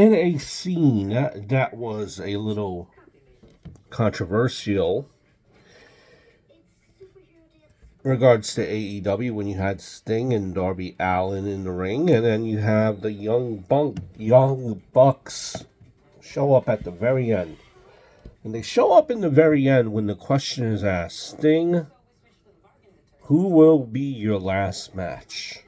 in a scene that was a little controversial in regards to AEW, when you had Sting and Darby Allin in the ring, and then you have the young Bucks show up at the very end. And they show up in the very end when the question is asked, Sting, who will be your last match?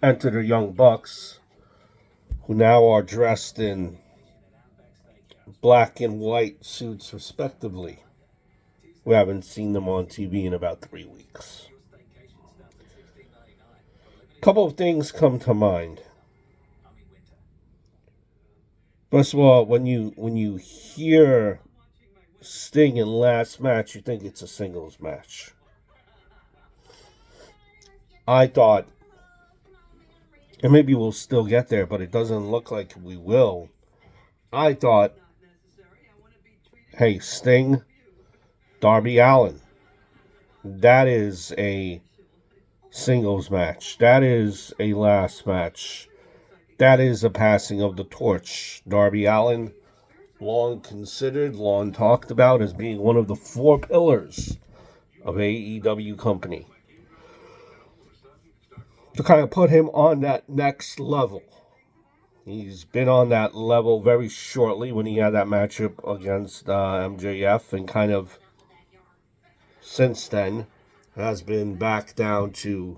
Enter the Young Bucks, who now are dressed in black and white suits respectively. We haven't seen them on TV in about 3 weeks. A couple of things come to mind. First of all, when you hear Sting in last match, you think it's a singles match. I thought, and maybe we'll still get there, but it doesn't look like we will. I thought, hey, Sting, Darby Allin, that is a singles match. That is a last match. That is a passing of the torch. Darby Allin, long considered, long talked about as being one of the 4 pillars of AEW company. To kind of put him on that next level. He's been on that level very shortly when he had that matchup against MJF, and kind of since then has been back down to,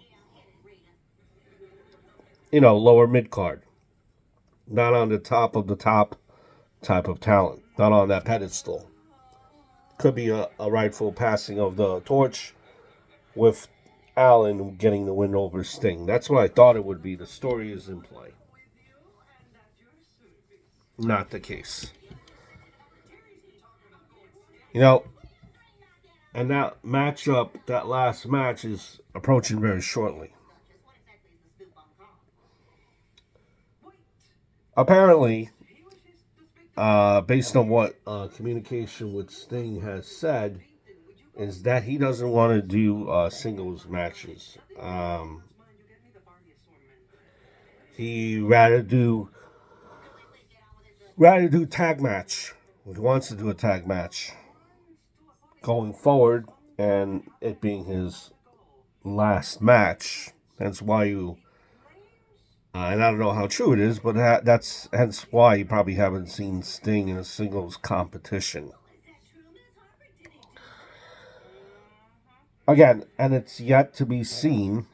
lower mid-card. Not on the top of the top type of talent. Not on that pedestal. Could be a rightful passing of the torch with Allin getting the win over Sting. That's what I thought it would be. The story is in play. Not the case. And that matchup, that last match, is approaching very shortly. Apparently, based on what communication with Sting has said, is that he doesn't want to do singles matches. He rather do tag match. He wants to do a tag match going forward, and it being his last match. That's why you, and I don't know how true it is, but that's hence why you probably haven't seen Sting in a singles competition. Again, and it's yet to be seen,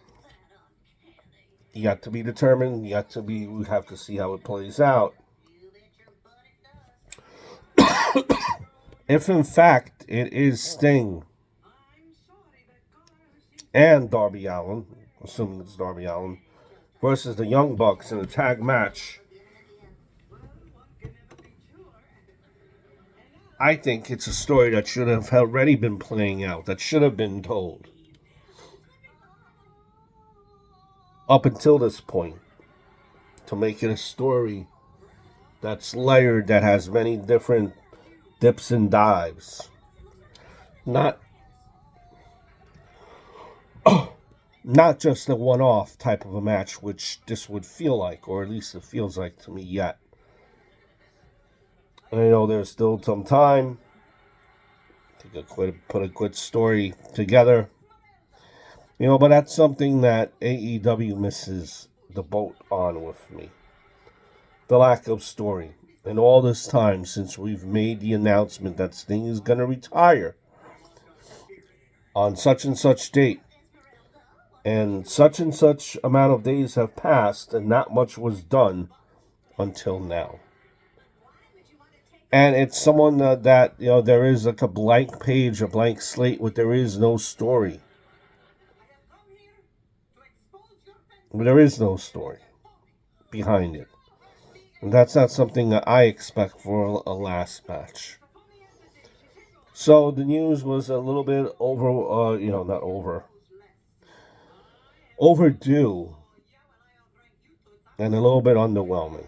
yet to be determined, we have to see how it plays out. If in fact it is Sting and Darby Allin, assuming it's Darby Allin, versus the Young Bucks in a tag match, I think it's a story that should have already been playing out, that should have been told. Up until this point, to make it a story that's layered, that has many different dips and dives. Not just a one-off type of a match, which this would feel like, or at least it feels like to me yet. And I know there's still some time to put a good story together. But that's something that AEW misses the boat on with me. The lack of story. And all this time since we've made the announcement that Sting is going to retire on such and such date, and such amount of days have passed, and not much was done until now. And it's someone that there is like a blank page, a blank slate, where there is no story. There is no story behind it. And that's not something that I expect for a last match. So the news was a little bit overdue, and a little bit underwhelming.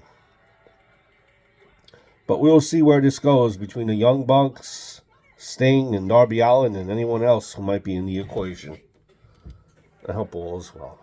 But we'll see where this goes between the Young Bucks, Sting, and Darby Allin, and anyone else who might be in the equation. I hope all is well.